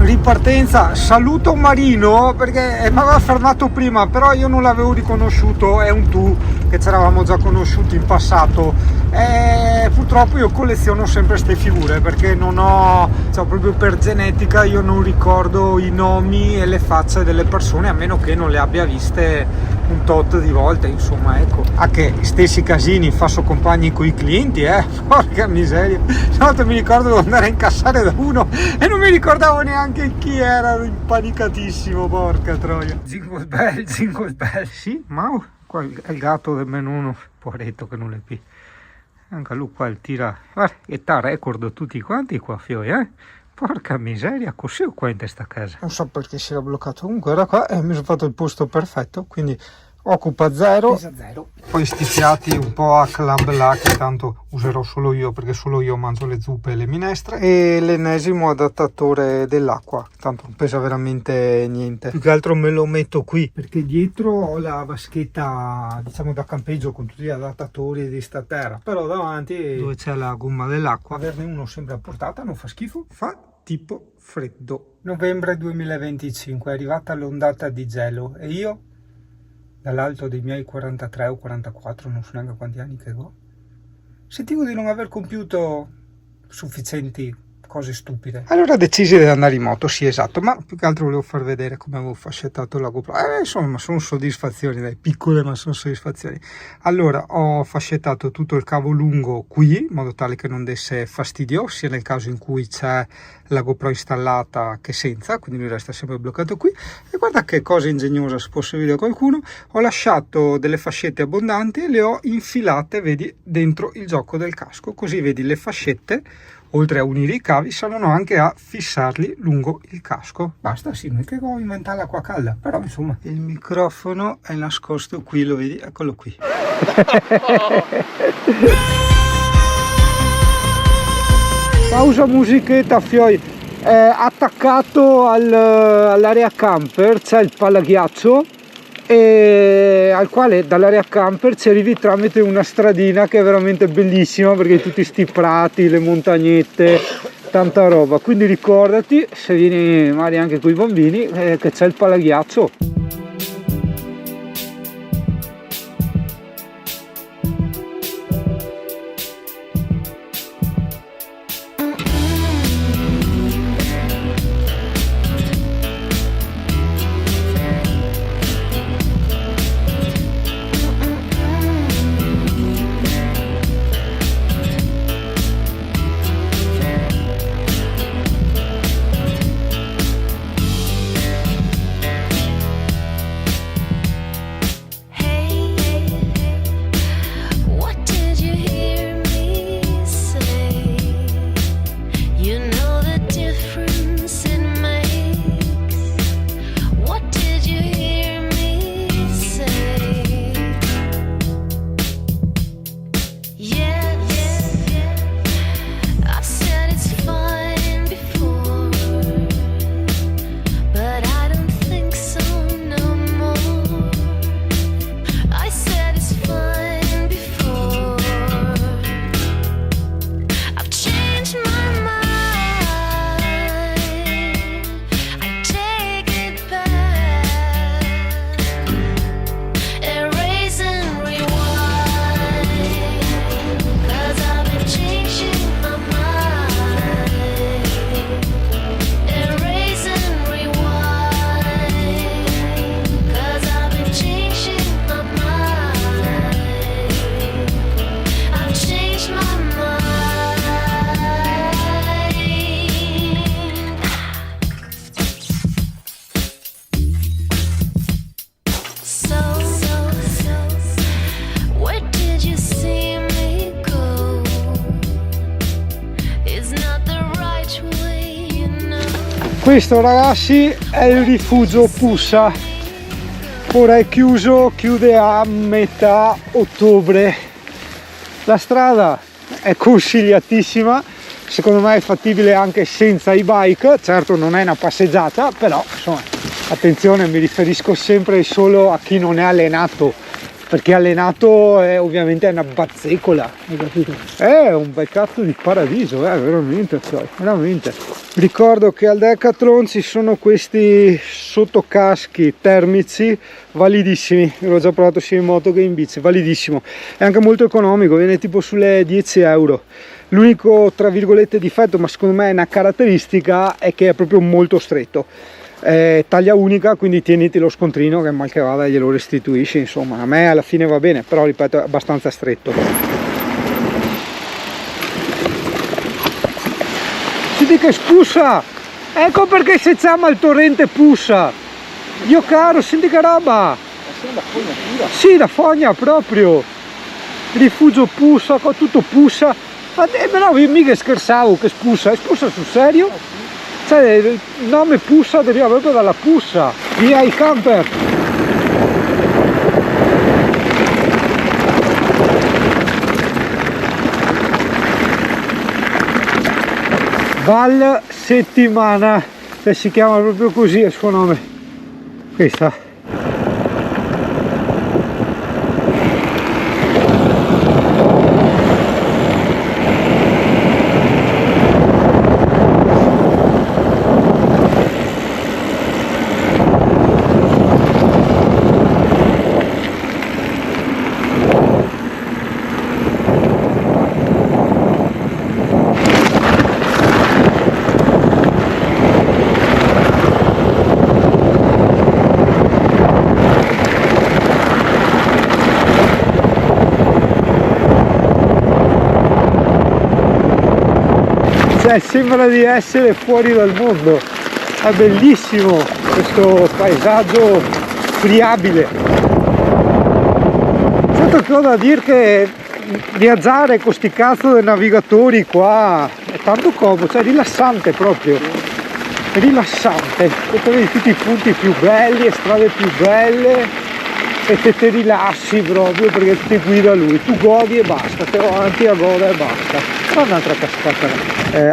ripartenza. Saluto Marino perché mi aveva fermato prima, però io non l'avevo riconosciuto, è un tu che ci eravamo già conosciuti in passato. Purtroppo io colleziono sempre queste figure perché non ho, cioè, proprio per genetica io non ricordo i nomi e le facce delle persone, a meno che non le abbia viste un tot di volte, insomma, ecco. A che stessi casini faccio compagni con i clienti, porca miseria. Una mi ricordo devo andare a incassare da uno e non mi ricordavo neanche chi era, ero impanicatissimo, porca troia. Jingle bell, sì, ma qua è il gatto del menuno, poveretto che non le pi. Anche lui qua il tira, guarda, e ta record tutti quanti qua, fioi, Porca miseria, così ho qua in questa casa. Non so perché si era bloccato, comunque era qua e mi sono fatto il posto perfetto, quindi occupa 0. Pesa 0. Poi sti piatti un po' a club là che tanto userò solo io perché solo io mangio le zuppe e le minestre, e l'ennesimo adattatore dell'acqua, tanto non pesa veramente niente. Più che altro me lo metto qui perché dietro ho la vaschetta, diciamo, da campeggio con tutti gli adattatori di sta terra, però davanti dove c'è la gomma dell'acqua averne uno sempre a portata non fa schifo, fa tipo freddo. Novembre 2025 è arrivata l'ondata di gelo e io, dall'alto dei miei 43 o 44, non so neanche quanti anni che ho, sentivo di non aver compiuto sufficienti cose stupide. Allora decisi di andare in moto, sì, esatto, ma più che altro volevo far vedere come avevo fascettato la GoPro. Insomma, sono soddisfazioni, dai, piccole ma sono soddisfazioni. Allora, ho fascettato tutto il cavo lungo qui, in modo tale che non desse fastidio, sia nel caso in cui c'è la GoPro installata che senza, quindi lui resta sempre bloccato qui. E guarda che cosa ingegnosa, se può servire a qualcuno, ho lasciato delle fascette abbondanti e le ho infilate, vedi, dentro il gioco del casco, così vedi le fascette, oltre a unire i cavi, servono anche a fissarli lungo il casco. Basta, sì, non è che ho inventato l'acqua calda, però insomma. Il microfono è nascosto qui, lo vedi? Eccolo qui. Pausa musichetta, fioi. Attaccato all'area camper c'è il palaghiaccio, e al quale dall'area camper ci arrivi tramite una stradina che è veramente bellissima, perché tutti sti prati, le montagnette, tanta roba. Quindi ricordati, se vieni magari anche con i bambini, che c'è il palaghiaccio. Questo, ragazzi, è il rifugio Pussa. Ora è chiuso, chiude a metà ottobre. La strada è consigliatissima, secondo me è fattibile anche senza i bike. Certo non è una passeggiata, però insomma, attenzione, mi riferisco sempre solo a chi non è allenato, perché allenato ovviamente è una bazzecola, hai capito? È un bel cazzo di paradiso, veramente, cioè, veramente. Ricordo che al Decathlon ci sono questi sottocaschi termici validissimi, l'ho già provato sia in moto che in bici, validissimo, è anche molto economico, viene tipo sulle 10 euro. L'unico tra virgolette difetto, ma secondo me è una caratteristica, è che è proprio molto stretto, taglia unica, quindi tieniti lo scontrino che mal che vada glielo restituisci, insomma a me alla fine va bene, però ripeto è abbastanza stretto. Senti che spussa, ecco perché si chiama il torrente Pussa, io caro, senti che roba, sì, la fogna proprio, rifugio Pussa, tutto Pussa, ma no, io mica scherzavo che spuzza, spuzza sul serio? Cioè il nome Pussa deriva proprio dalla pussa. Via i camper! Val Settimana, cioè si chiama proprio così il suo nome. Questa. Sembra di essere fuori dal mondo, è bellissimo questo paesaggio friabile. Certo che ho da dire che viaggiare con questi cazzo dei navigatori qua è tanto comodo, cioè rilassante proprio, rilassante, perché vedi tutti i punti più belli e strade più belle e te rilassi proprio perché ti guida lui, tu godi e basta, te lo avanti a goda e basta. Un'altra cascata,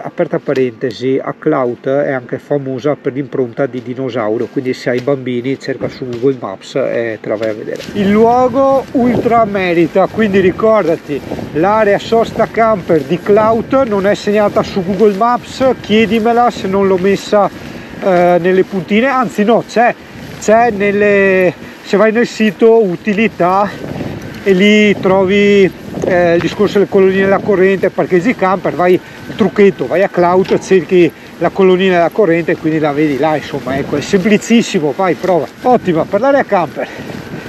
aperta parentesi, a Clout è anche famosa per l'impronta di dinosauro, quindi se hai bambini cerca su Google Maps e te la vai a vedere. Il luogo ultra merita, quindi ricordati, l'area sosta camper di Clout non è segnata su Google Maps, chiedimela se non l'ho messa nelle puntine, anzi no, c'è nelle, se vai nel sito utilità e lì trovi il discorso delle colonnine della corrente, parcheggi camper, vai il trucchetto, vai a Clout, cerchi la colonnina della corrente e quindi la vedi là, insomma, ecco, è semplicissimo, vai, prova. Ottima per l'area camper,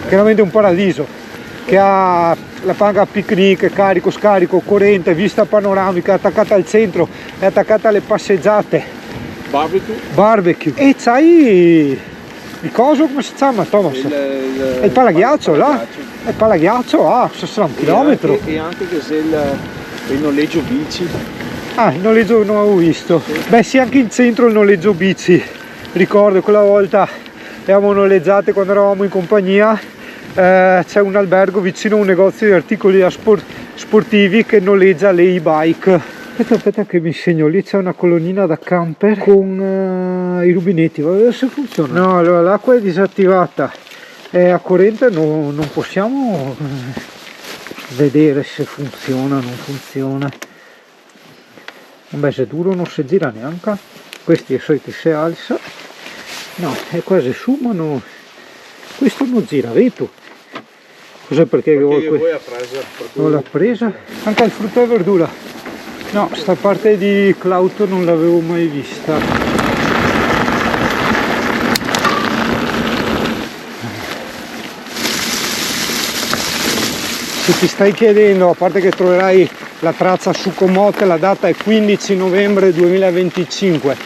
chiaramente un paradiso, che ha la panca picnic, carico, scarico, corrente, vista panoramica, attaccata al centro, è attaccata alle passeggiate, barbecue e c'hai il coso, come si chiama Thomas? Il palaghiaccio là? Il palaghiaccio, sarà un chilometro. E anche che c'è il noleggio bici. Ah, il noleggio non avevo visto. Sì. Beh sì, anche in centro il noleggio bici. Ricordo quella volta le avevamo noleggiate quando eravamo in compagnia. C'è un albergo vicino a un negozio di articoli sportivi che noleggia le e-bike. Aspetta che mi segno, lì c'è una colonnina da camper con i rubinetti, va a vedere se funziona. No, allora l'acqua è disattivata, è a corrente, non possiamo vedere se funziona o non funziona. Vabbè, se è duro non si gira neanche, questi è soliti si alza, no, è quasi su ma no, questo non gira, vedi tu? Cos'è perché voi ha l'ho presa? Anche il frutto e verdura. No, sta parte di Clout non l'avevo mai vista. Se ti stai chiedendo, a parte che troverai la traccia su Comote, la data è 15 novembre 2025.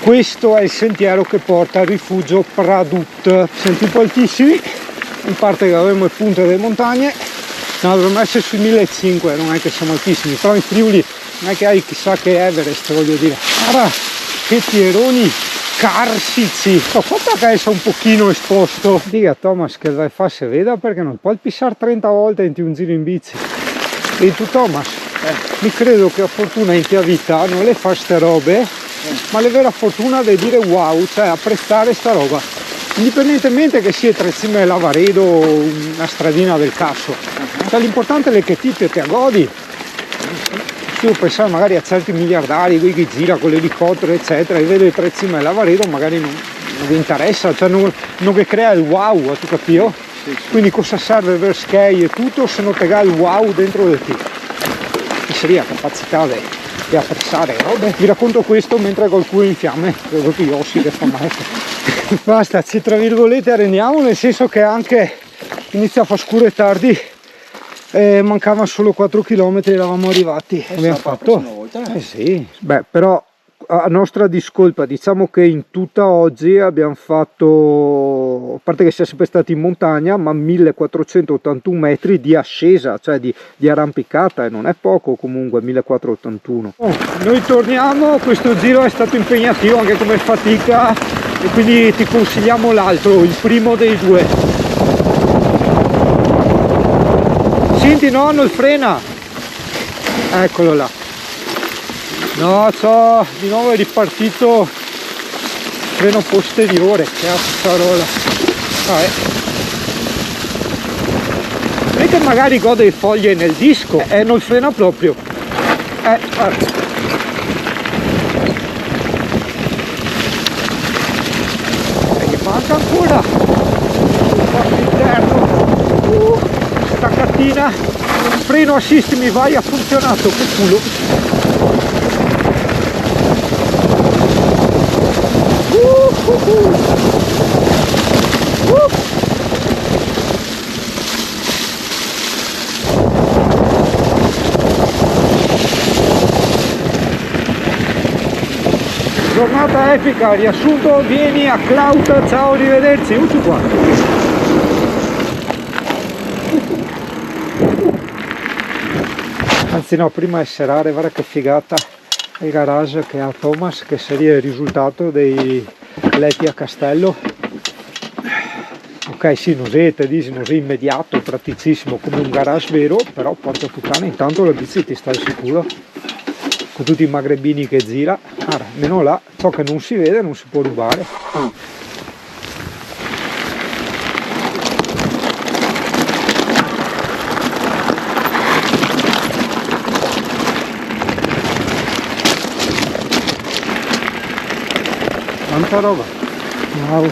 Questo è il sentiero che porta al rifugio Pradut. Senti un po' altissimi, in parte che avremo le punte delle montagne, no, dovremmo essere sui 1500, non è che siamo altissimi, però in Friuli non è che hai chissà che Everest, voglio dire. Guarda che pieroni carsici, guarda che è un pochino esposto. Dica Thomas che vai a fare se veda perché non puoi pisare 30 volte in un giro in bici. E tu Thomas, mi credo che a fortuna in tua vita non le fa ste robe, ma le vera fortuna di dire wow, cioè apprezzare sta roba. indipendentemente che sia tra Cime e Lavaredo o una stradina del Casso, cioè, l'importante è che ti te godi. Io pensavo magari a certi miliardari, quelli che gira con l'elicottero eccetera, e vedo tra Cime e Lavaredo magari non vi interessa, cioè non che crea il wow, tu capito? Sì. Quindi cosa serve per skate e tutto se non te ga il wow dentro di te? Che seria capacità di apprezzare robe. Vi racconto questo mentre qualcuno in fiamme, credo che Yossi che fa male. Basta, ci tra virgolette arrendiamo, nel senso che anche inizia a far scuro e tardi, mancavano solo 4 km, eravamo arrivati. Abbiamo fatto? Sì, beh, però a nostra discolpa diciamo che in tutta oggi abbiamo fatto, a parte che siamo sempre stati in montagna, ma 1481 metri di ascesa, cioè di arrampicata, e non è poco comunque 1481. Noi torniamo, questo giro è stato impegnativo anche come fatica e quindi ti consigliamo l'altro, il primo dei due. Senti nonno, il frena, eccolo là. No, so, di nuovo è ripartito freno posteriore, cazzarola. Vabbè. E che magari gode le foglie nel disco e non frena proprio. Guarda. Gli manca ancora un po' interno. Staccatina, freno assist mi vai, ha funzionato, che culo. Giornata epica, riassunto, vieni a Clout, ciao, arrivederci, tutto qua. Anzi no, prima è serare, guarda che figata il garage che ha Thomas, che sarebbe il risultato dei letti a castello. Ok, sì, non è immediato, praticissimo come un garage vero, però porca puttana, intanto la bici ti sta al sicuro con tutti i magrebini che gira. Allora, almeno là ciò che non si vede non si può rubare. Tanta roba. Wow.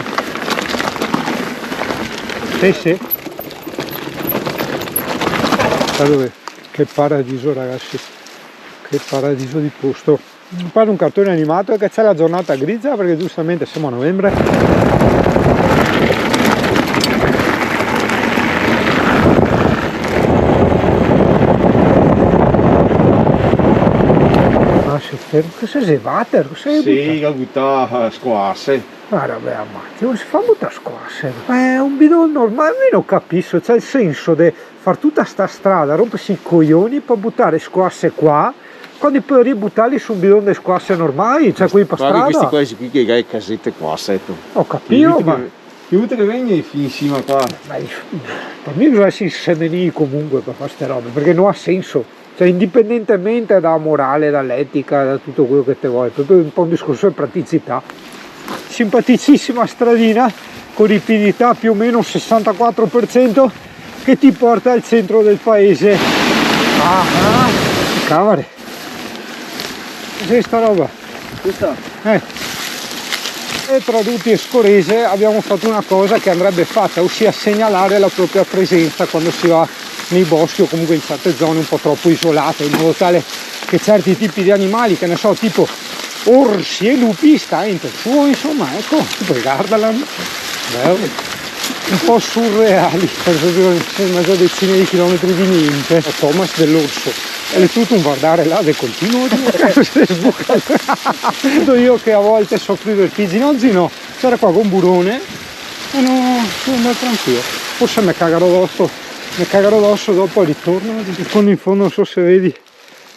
Sì. Allora, che paradiso ragazzi, che paradiso di posto. Mi pare un cartone animato che c'è la giornata grigia perché giustamente siamo a novembre. Cosa sei water? Sì, che butta squasse. Guarda, beh, ammazzi, non si fa buttare squasse. È un bidone normale, io non capisco, c'è il senso di far tutta sta strada, rompersi i coglioni per buttare squasse qua, quando puoi ributtarli su un bidone di squasse normali, cioè qui per strada. Questi qui che hai casette qua, setto. Ho capito, ma... Più che vengono fin in cima qua. Per me bisogna essere semenini comunque per fare queste robe, perché non ha senso. Cioè, indipendentemente dalla morale, dall'etica, da tutto quello che te vuoi, proprio un po' un discorso di praticità. Simpaticissima stradina con ripidità più o meno 64% che ti porta al centro del paese. Cavare. Cos'è sta roba? Questa? E tra Dutti e Scorese abbiamo fatto una cosa che andrebbe fatta, ossia segnalare la propria presenza quando si va nei boschi o comunque in certe zone un po' troppo isolate, in modo tale che certi tipi di animali, che ne so, tipo orsi e lupi, sta in per suo, insomma, ecco, tipo i Gardaland, un po' surreali, per esempio in mezzo a decine di chilometri di niente. Thomas dell'orso, e è tutto un guardare là del continuo, io che a volte soffro i vertigini, oggi no, c'era qua con Burone e no, sono andato tranquillo, forse mi cagherò addosso dopo al ritorno. Quando in fondo, non so se vedi,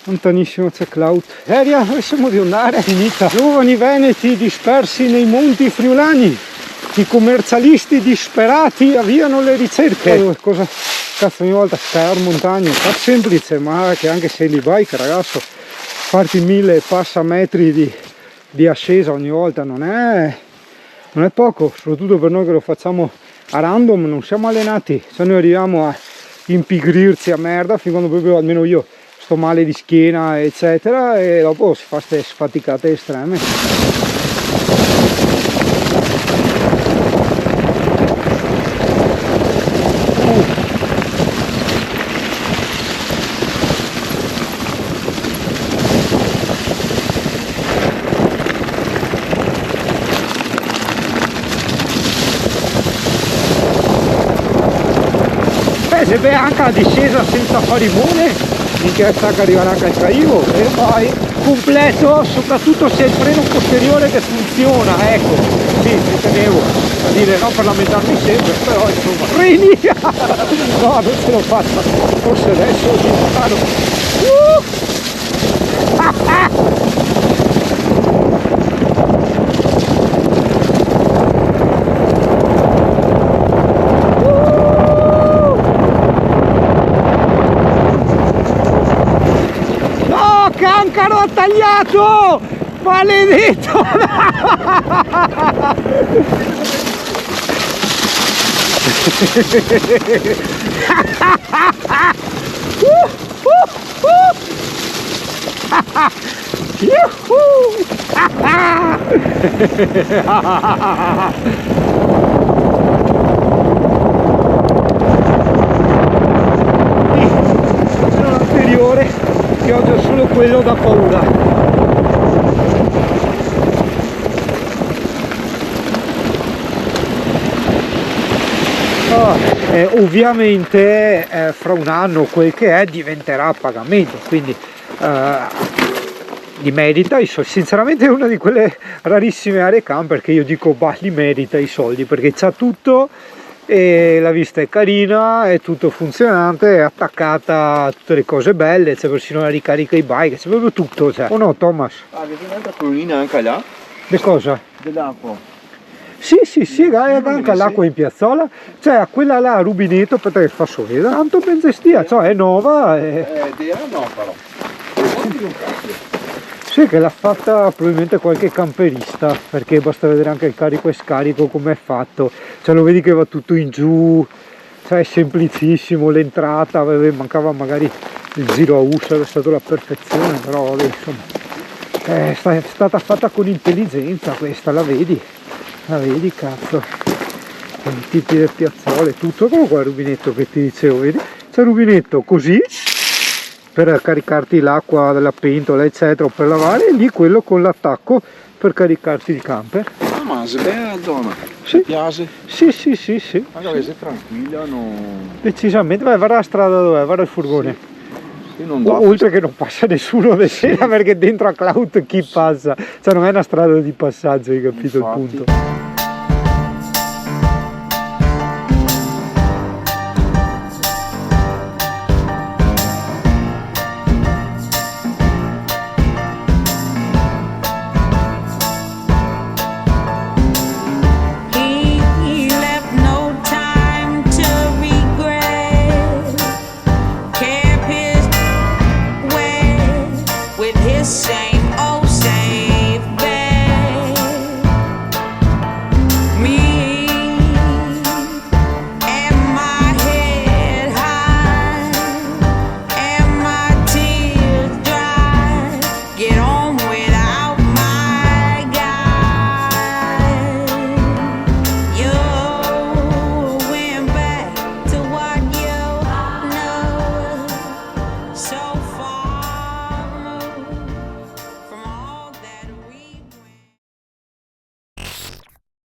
lontanissimo c'è Clout. Aria, siamo di andare, è finita. Giovani veneti dispersi nei monti friulani, i commercialisti disperati avviano le ricerche. Cosa cazzo ogni volta scalar montagna? È semplice, ma che anche se li bike, ragazzo, farti 1000 e passa metri di ascesa ogni volta non è non è poco, soprattutto per noi che lo facciamo a random, non siamo allenati, se noi arriviamo a impigrirsi a merda fin quando proprio, almeno io, sto male di schiena eccetera, e dopo si fa queste sfaticate estreme. Se vai anche la discesa senza farimone, minchia sta che arriverà anche al Caivo, e poi completo, soprattutto se è il freno posteriore che funziona, ecco, sì, ci tenevo a dire, no per lamentarmi sempre, però insomma, freni, no, non ce l'ho fatta, forse adesso ci sparo. Cancaro ha tagliato! Maledetto! L'anteriore che oggi ho solo quello da paura. Ovviamente fra un anno quel che è diventerà a pagamento, quindi li merita i soldi. Sinceramente è una di quelle rarissime aree camper che io dico bah, li merita i soldi, perché c'ha tutto e la vista è carina, è tutto funzionante, è attaccata a tutte le cose belle, c'è persino la ricarica i bike, c'è proprio tutto, cioè. O no Thomas? Ah, che c'è un'altra colonnina anche là? Che cosa? Dell'acqua. Sì, anche l'acqua in piazzola, cioè a quella là a rubinetto perché fa sole, tanto ben gestita, cioè è nuova e... no però. Sì, che l'ha fatta probabilmente qualche camperista, perché basta vedere anche il carico e scarico come è fatto, cioè lo vedi che va tutto in giù, cioè è semplicissimo, l'entrata, mancava magari il giro a U, sarebbe stato la perfezione, però vabbè, insomma è stata fatta con intelligenza questa, la vedi cazzo, con i tipi del piazzole, tutto. Come qua il rubinetto che ti dicevo, vedi? C'è il rubinetto così per caricarti l'acqua della pentola eccetera, o per lavare, e lì quello con l'attacco per caricarti il camper. Ah, ma se bella zona, sì. ti piace? Sì. Magari sei tranquilla, no... Decisamente, vai, guarda la strada dov'è, guarda il furgone. Sì, non oltre che non passa nessuno di sera, perché dentro a Cloud chi passa? Cioè non è una strada di passaggio, hai capito? Infatti. Il punto. His